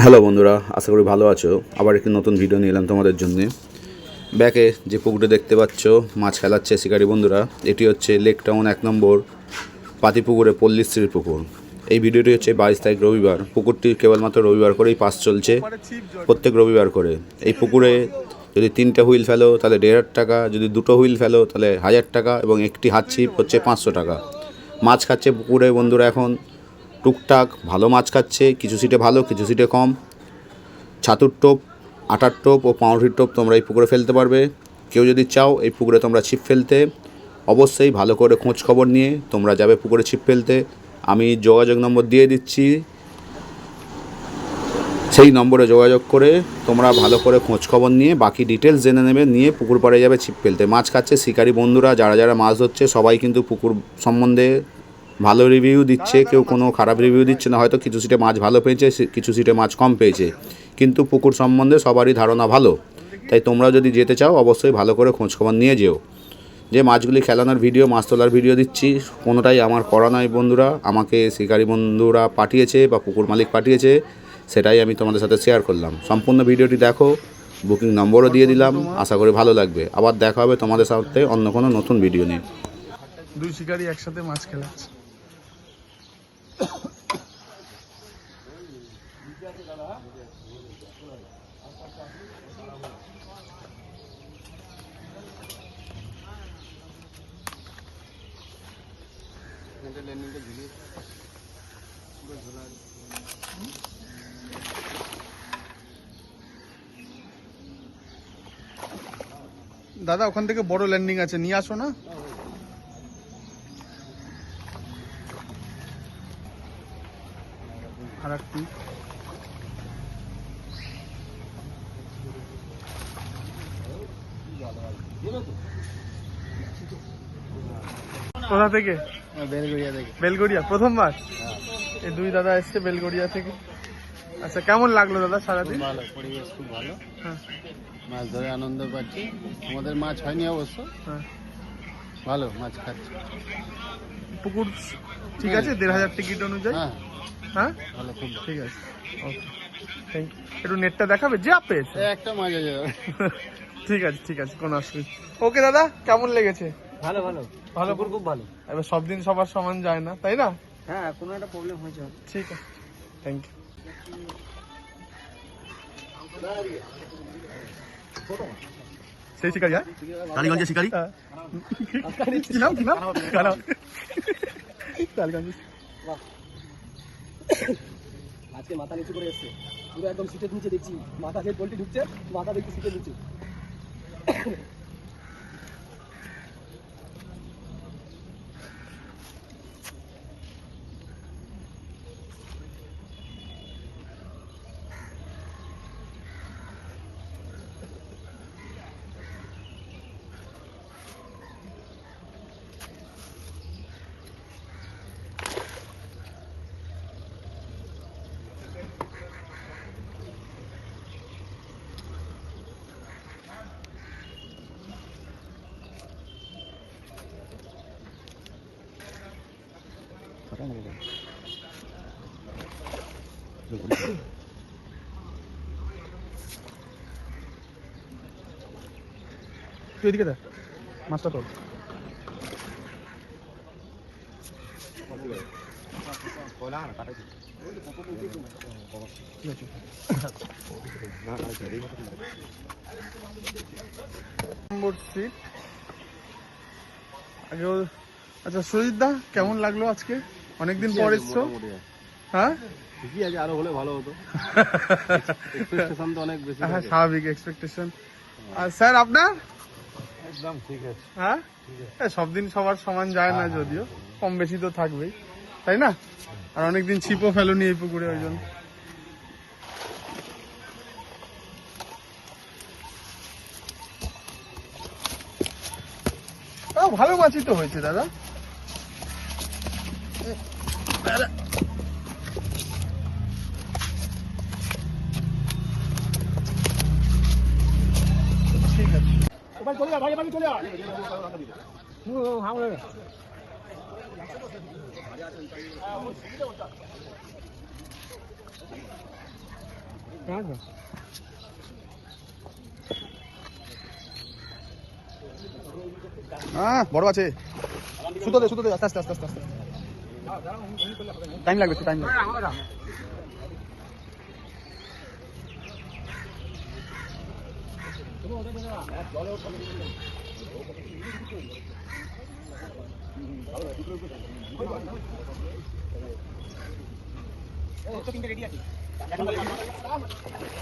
Hello বন্ধুরা, আশা করি ভালো আছো। আবার একটি নতুন ভিডিও নিয়ে এলাম তোমাদের জন্য। ব্যাকে যে পুকুরটা দেখতে পাচ্ছ মাছ খেলাচ্ছে শিকারী বন্ধুরা, এটি হচ্ছে লেক টাউন 1 নম্বর পাতিপুকুরে পল্লীশ্রীর পুকুর। এই ভিডিওটি হচ্ছে 22 তারিখ রবিবার। পুকুরটি কেবলমাত্র রবিবার করেই পাস চলছে, প্রত্যেক রবিবার করে। এই পুকুরে যদি 3টে হুইল ফেলো তাহলে 1,500 টাকা, যদি 2টো হুইল ফেলো তাহলে 1000 টাকা, এবং একটি হাত ছিপ হচ্ছে 500 টাকা। মাছ খাচ্ছে পুকুরে বন্ধুরা এখন টুকটাক ভালো মাছ খাচ্ছে, কিছু সিটে ভালো কিছু সিটে কম। ছাতুর টোপ, আটার টোপ ও পাউরুটির টোপ তোমরা এই পুকুরে ফেলতে পারবে। কেউ যদি চাও এই পুকুরে তোমরা ছিপ ফেলতে, অবশ্যই ভালো করে খোঁজ খবর নিয়ে তোমরা যাবে পুকুরে ছিপ ফেলতে। আমি যোগাযোগ নম্বর দিয়ে দিচ্ছি, সেই নম্বরে যোগাযোগ করে তোমরা ভালো করে খোঁজ খবর নিয়ে বাকি ডিটেলস জেনে নেবে, নিয়ে পুকুর পাড়ে যাবে ছিপ ফেলতে। মাছ খাচ্ছে শিকারী বন্ধুরা, যারা যারা মাছ ধরছে সবাই কিন্তু পুকুর সম্বন্ধে ভালো রিভিউ দিচ্ছে, কেউ কোনো খারাপ রিভিউ দিচ্ছে না। হয়তো কিছু সিটে মাছ ভালো পেয়েছে, কিছু সিটে মাছ কম পেয়েছে, কিন্তু পুকুর সম্বন্ধে সবারই ধারণা ভালো। তাই তোমরা যদি যেতে চাও অবশ্যই ভালো করে খোঁজখবর নিয়ে যেও। যে মাছগুলি খেলানোর ভিডিও, মাছ তোলার ভিডিও দিচ্ছি, কোনোটাই আমার করা নয় বন্ধুরা, আমাকে শিকারী বন্ধুরা পাঠিয়েছে বা পুকুর মালিক পাঠিয়েছে, সেটাই আমি তোমাদের সাথে শেয়ার করলাম। সম্পূর্ণ ভিডিওটি দেখো, বুকিং নম্বরও দিয়ে দিলাম, আশা করি ভালো লাগবে। আবার দেখা হবে তোমাদের সাথে অন্য কোনো নতুন ভিডিও নিয়ে। দুই শিকারী একসাথে মাছ খেলাচ্ছে। দাদা ওখান থেকে বড় ল্যান্ডিং আছে, নিয়ে আসো না। আর একটু কোথা থেকে? বেলগড়িয়া থেকে। বেলগড়িয়া প্রথমবার? এই দুই দাদা এসছে বেলগড়িয়া থেকে। আচ্ছা, কেমন লাগলো দাদা সারাদিন? ভালো, পরিবেশ খুব ভালো। হ্যাঁ মাছ ধরে আনন্দ পাচ্ছি। আমাদের মাছ হয়নি অবশ্য, হ্যাঁ। ভালো মাছ খাচ্ছি। পুকুর ঠিক আছে, 1,500 টিকিট অনুযায়ী? হ্যাঁ হ্যাঁ ভালো, খুব ভালো। ঠিক আছে, ওকে, থ্যাংক ইউ। একটু নেটটা দেখাবে যে পেয়েছে? একটা মাছ আছে। ঠিক আছে ঠিক আছে, কোনো অসুবিধা। ওকে দাদা, কেমন লেগেছে? ভালো ভালো ভালো, খুব ভালো। এবার সব দিন সবার সমান যায় না, তাই না? হ্যাঁ, কোনো একটা প্রবলেম হয়েছে। ঠিক আছে, থ্যাংক ইউ। সেই শিকারি? হ্যাঁ, টালিগঞ্জের শিকারী। কি নাম কি নাম? কানাও। টালিগঞ্জ। আজকে মাথা নিচু করে এসছে, পুরো একদম সিটের নিচে দেখছি মাথা, যে পোল্ট্রি ঢুকছে মাথা দেখছি সিটের নিচে। তুই এদিকে দে, মাছটা তোল। নম্বর সিট আগে। আচ্ছা সুজিত দা, কেমন লাগলো আজকে? অনেকদিন পর এসছো। হ্যাঁ ঠিকই আছে, আরো হলে ভালো হতো। এক্সপেকটেশন তো অনেক বেশি। হ্যাঁ, স্বাভাবিক এক্সপেকটেশন। আর স্যার আপনার? একদম ঠিক আছে। হ্যাঁ, সব দিন সবার সমান যায় না, যদিও কম বেশি তো থাকবেই, তাই না? আর অনেকদিন ছিপও ফেলোনি এই পুকুরে, ওই জন্য। তাও ভালো মাছই তো হয়েছে দাদা। ঠিক আছে, চলে যা ভাই, চলে যা। হ্যাঁ বড় আছে, সুতো দে আস্তে আস্তে আস্তে আস্তে আস্তে, টাইম লাগবে, একটু টাইম লাগবে।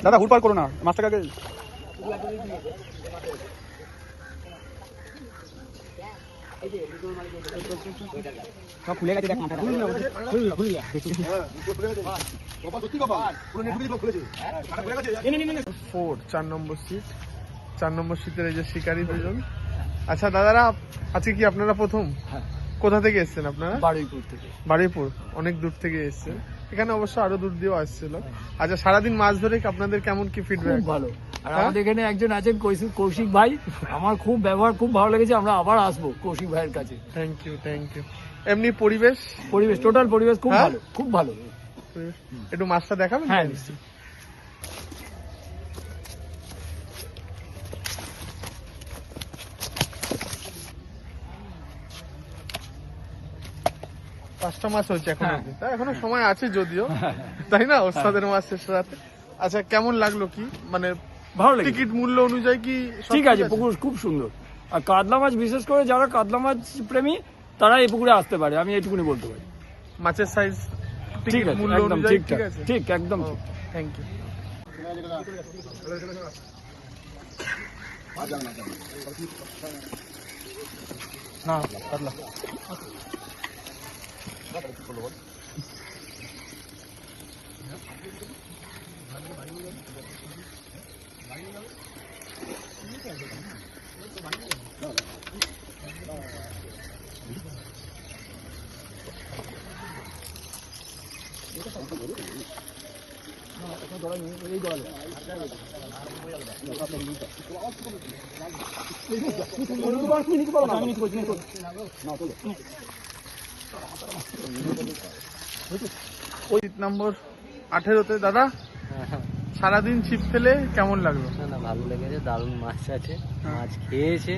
দাদা হুড় পার করো না, মাছটাকে আগে খুলে গেছে, দেখ মাথাটা ফোর, 4 নম্বর সিট, 4 নম্বর সিটের এই যে শিকারী দুজন। আচ্ছা দাদারা, আজকে কি আপনারা প্রথম? কোথা থেকে এসেছেন আপনারা? বারুইপুর থেকে। বারুইপুর, অনেক দূর থেকে এসেছেন। এখানে অবশ্য আরো দূর দিয়েও আসছিল। আচ্ছা সারাদিন মাছ ধরে আপনাদের কেমন কি ফিডব্যাক? খুব ভালো। আর আমাদের এখানে একজন আছেন কৌশিক ভাই, আমার খুব ব্যবহার খুব ভালো লেগেছে, আমরা আবার আসবো কৌশিক ভাইয়ের কাছে। Thank you thank you. এমনি পরিবেশ টোটাল পরিবেশ খুব হ্যাঁ? ভালো, খুব ভালো। একটু মাছটা দেখাবেন? হ্যাঁ নিশ্চয়ই। পাঁচটা মাছ হয়েছে এখন অবধি। তাই এখনো সময় আছে যদিও, তাই না? ওস্তাদের মাছ শেষ রাতে। আচ্ছা কেমন লাগলো কি, মানে ভালো লেগেছে, টিকিট মূল্য অনুযায়ী কি সব ঠিক আছে, পুকুর খুব সুন্দর। আর কাতলা মাছ, বিশেষ করে যারা কাতলা মাছ প্রেমী তারা এই পুকুরে আসতে পারে, আমি এইটুকুনি বলতে পারি। মাছের সাইজ ঠিক টিকিট আছে, মূল্য একদম অনুযায়ী ঠিকঠাক, ঠিক আছে? ঠিক একদম ঠিক। Thank you. না কাতলা সিট নম্বর 18-তে। দাদা সারাদিন ছিপ ফেলে কেমন লাগলো? না ভালো লেগেছে, দারুণ মাছ আছে, মাছ খেয়েছে,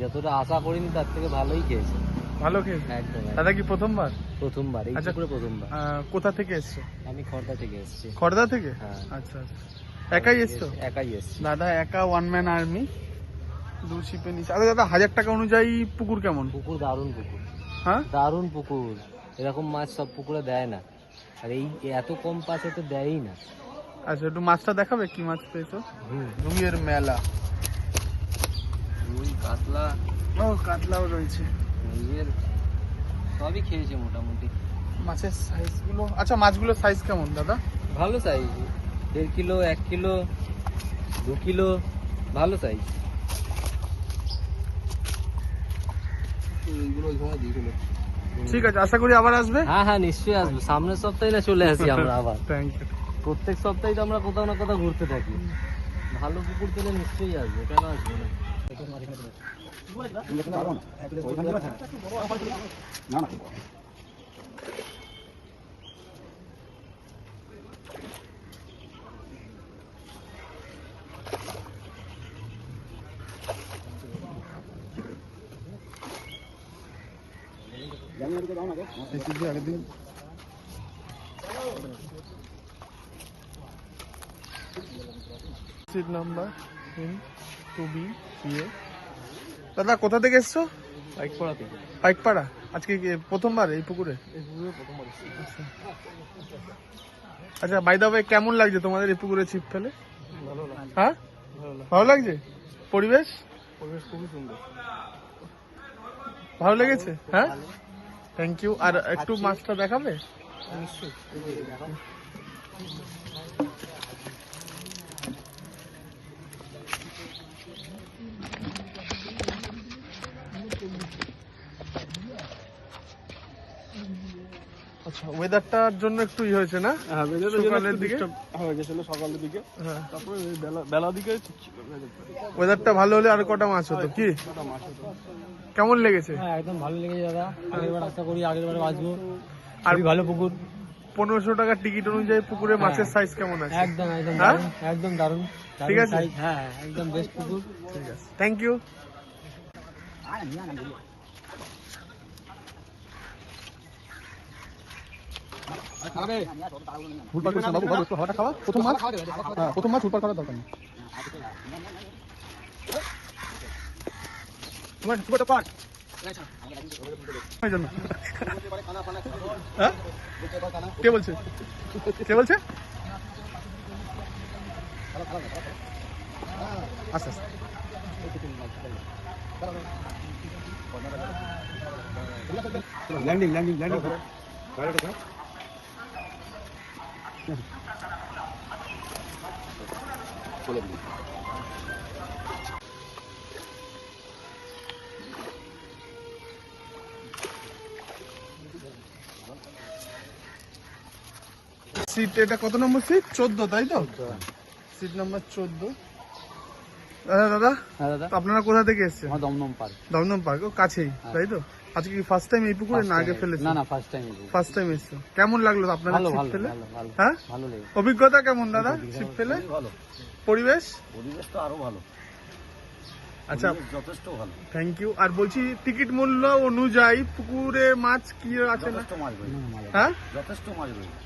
যতটা আশা করিনি তার থেকে ভালোই খেয়েছে, ভালো খেয়েছে একদম দাদা। কি প্রথমবার? প্রথমবার এই আচ্ছা, পুকুরে প্রথমবার। কোথা থেকে এসছো? আমি খড়দা থেকে এসেছি। খড়দা থেকে? হ্যাঁ। আচ্ছা আচ্ছা, একাই এসছো? একাই এসেছি। দাদা একা, ওয়ান ম্যান আর্মি, দু ছিপে নিচে। আরে দাদা 1000 টাকা অনুযায়ী পুকুর কেমন? পুকুর দারুণ পুকুর, হ্যাঁ দারুণ পুকুর, এরকম মাছ সব পুকুরে দেয় না, আর এই এত কম পাশে তো দেয়ই না। আচ্ছা একটু মাছটা দেখাবে, কি মাছ পেয়েছো? রুইয়ের মেলা, রুই, কাতলা, ও কাতলাও রয়েছে। রুইয়ের সবই খেয়েছে মোটামুটি। মাছের সাইজ গুলো, আচ্ছা মাছগুলোর সাইজ কেমন দাদা? ভালো সাইজ, 1.5 কিলো, 1 কিলো, 2 কিলো, ভালো সাইজ। ঠিক আছে, আশা করি আবার আসবে। হ্যাঁ হ্যাঁ নিশ্চয়ই আসবো, সামনের সপ্তাহে না চলে আসি আমরা আবার। Thank you. প্রত্যেক সপ্তাহে তো আমরা কোথাও না কোথাও ঘুরতে থাকি, ভালো পুকুর পেলে নিশ্চয়ই আসবো, কেন আসবো না। সিট নাম্বার 2B দাদা কোথা থেকে এসছো? পাইকপাড়া থেকে। পাইকপাড়া। আজকে কি প্রথমবার এই পুকুরে? আচ্ছা বাই দা ওয়ে, কেমন লাগছে তোমাদের এই পুকুরে ছিপ ফেলে? ভালো লাগে, হ্যাঁ ভালো লাগে, ভালো লাগছে? পরিবেশ পরিবেশ খুবই সুন্দর। ভালো লেগেছে? হ্যাঁ থ্যাংক ইউ। আর একটু মাছটা দেখাবে? নিশ্চয়ই। আচ্ছা ওয়েদারটার জন্য একটু ই হয়েছে না? সকালের দিকে হয়ে গেছিল, সকালের দিকে, হ্যাঁ তারপরে বেলা দিকে ওয়েদারটা ভালো হলে আর কটা মাছ হতো কি? মাছ হতো। কেমন লেগেছে? হ্যাঁ একদম ভালো লেগেছে দাদা, আগেরবার আশা করি আগেরবার আসবো। আর ভালো পুকুর, 1500 টাকার টিকিট অনুযায়ী পুকুরে মাছের সাইজ কেমন আছে? একদম একদম হ্যাঁ? দারুণ, একদম দারুণ। ঠিক আছে? size, হ্যাঁ একদম বেস্ট পুকুর। ঠিক আছে, থ্যাংক ইউ। ফুলপার করছে বাবু, বাবু একটু হাওয়াটা খাওয়া। প্রথম মাছ, হ্যাঁ প্রথম মাছ ফুলপার করার দরকার নেই। তোমার ফুলপারটা পাক। ওই জন্য। হ্যাঁ? কে বলছে? কে বলছে? আচ্ছা আচ্ছা। Landing landing landing. সিট এটা কত নম্বর সিট? 14, তাই তো? Seat number 14। দাদা হ্যাঁ দাদা, আপনারা কোথা থেকে এসেছেন? আমার দমদম পার্ক। দমদম পার্ক, ও কাছেই, তাই তো? আজকে কি ফার্স্ট টাইম এই পুকুরে না আগে ফেলেছেন? না না, ফার্স্ট টাইম। ফার্স্ট টাইম এসেছো, কেমন লাগলো আপনাদের ভালো ছিপ ভালো ফেলে? ভালো ভালো হ্যাঁ, ভালো লেগেছে। অভিজ্ঞতা কেমন দাদা ছিপ ফেলে? ভালো, পরিবেশ? পরিবেশ তো আরো ভালো, আচ্ছা, যথেষ্ট ভালো। Thank you. আর বলছি টিকিট মূল্য অনুযায়ী পুকুরে মাছ কি আছে না? যথেষ্ট মাছ রয়েছে, হ্যাঁ, যথেষ্ট মাছ রয়েছে।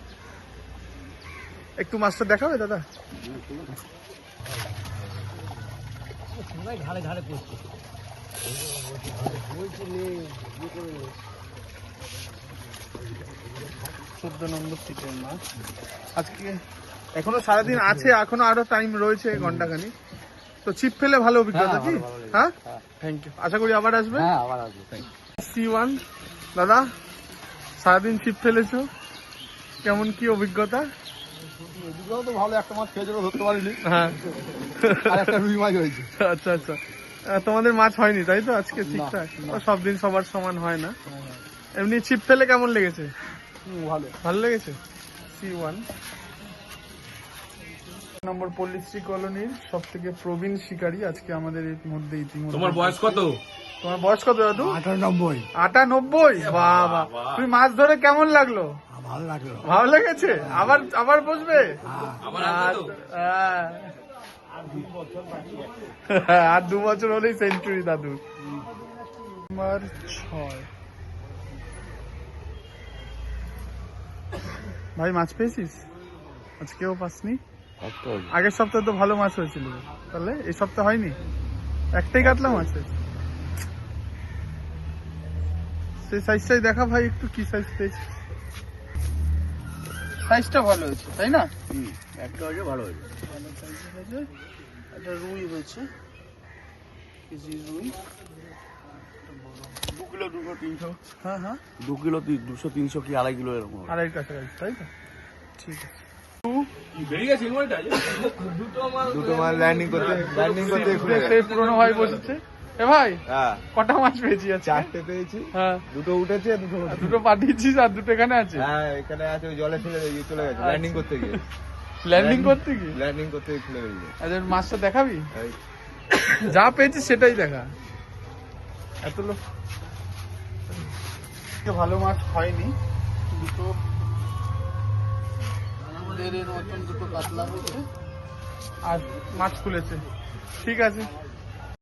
একটু মাছটা দেখাবে দাদা? ঘাড়ে ঘাড়ে পড়ছে। 14 নম্বর সিটের মাছ আজকে। এখনো সারাদিন আছে, এখনো আরো টাইম রয়েছে ঘন্টাখানি। তো ছিপ ফেলে ভালো অভিজ্ঞতা হ্যাঁ, কি? ভালো লেগেছে। হ্যাঁ, হ্যাঁ। Thank you. আশা করি আবার আসবে। হ্যাঁ আবার আসবো। C1 দাদা, সারাদিন ছিপ ফেলেছো, কেমন কি অভিজ্ঞতা? এদিকেও তো ভালো, একটা মাছ খেয়েছিল ধরতে পারিনি, হ্যাঁ, আর একটা রুই মাছ হয়েছে। আচ্ছা আচ্ছা। তোমাদের মাছ হয়নি তাই তো আজকে? ঠিকঠাক, ও সব দিন সবার সমান হয় না। এমনি ছিপ ফেলে কেমন লেগেছে? ভালো। ভালো লেগেছে। C1 নম্বর পল্লীশ্রী কলোনির সব থেকে প্রবীণ শিকারী আজকে আমাদের এর মধ্যে ইতিমধ্যে। তোমার বয়স কত? তোমার বয়স কত দাদু? 98। 98? বাবা, তুমি মাছ ধরে কেমন লাগলো? ভালো লাগলো। ভালো লেগেছে? আবার আবার বসবে? আবার আসবে তো? হ্যাঁ। আর 2 বছর হলেই সেঞ্চুরি দাদুর। নাম্বার 6। ভাই মাছ পেয়েছিস? আজকেও পাসনি? আগের সপ্তাহে তো ভালো মাছ হয়েছিল, তাহলে এই সপ্তাহে হয়নি? একটাই কাতলা মাছ হয়েছে। সেই সাইজটাই দেখা ভাই, একটু কি সাইজ পেয়েছিস? সাইজটা ভালো হয়েছে তাই না? একটা হয়েছে, ভালো হয়েছে। ভালো সাইজ হয়েছে। একটা রুই হয়েছে, কেজি রুই। 2 কিলো 200 300। হ্যাঁ হ্যাঁ, 2 কিলো 200 300 কি 2.5 কিলো এরকম। আড়াই কাছাকাছি, তাই তো? ঠিক আছে। বেরিয়ে গেছে ইংরেজিটা। দুটো মাছ ল্যান্ডিং করতে সেই পুরোনো ভাই বসেছে। এ ভাই, হ্যাঁ, কটা মাছ পেয়েছি আজকে? 4টে পেয়েছি, হ্যাঁ, দুটো উঠেছে, দুটো আর দুটো পাঠিয়েছিস আর দুটো এখানে আছে। হ্যাঁ এখানে আছে, ওই জলে ফেলে দিয়ে চলে গেছে ল্যান্ডিং করতে গিয়ে। ল্যান্ডিং করতে কি? ল্যান্ডিং করতে গিয়ে খুলে গেছে। আচ্ছা, মাছটা দেখাবি? এই যা পেয়েছিস সেটাই দেখা। এত লোক ভালো মাছ হয়নি, দুটো দেড়ের মতন দুটো কাতলা হয়েছে আর মাছ খুলেছে। ঠিক আছে,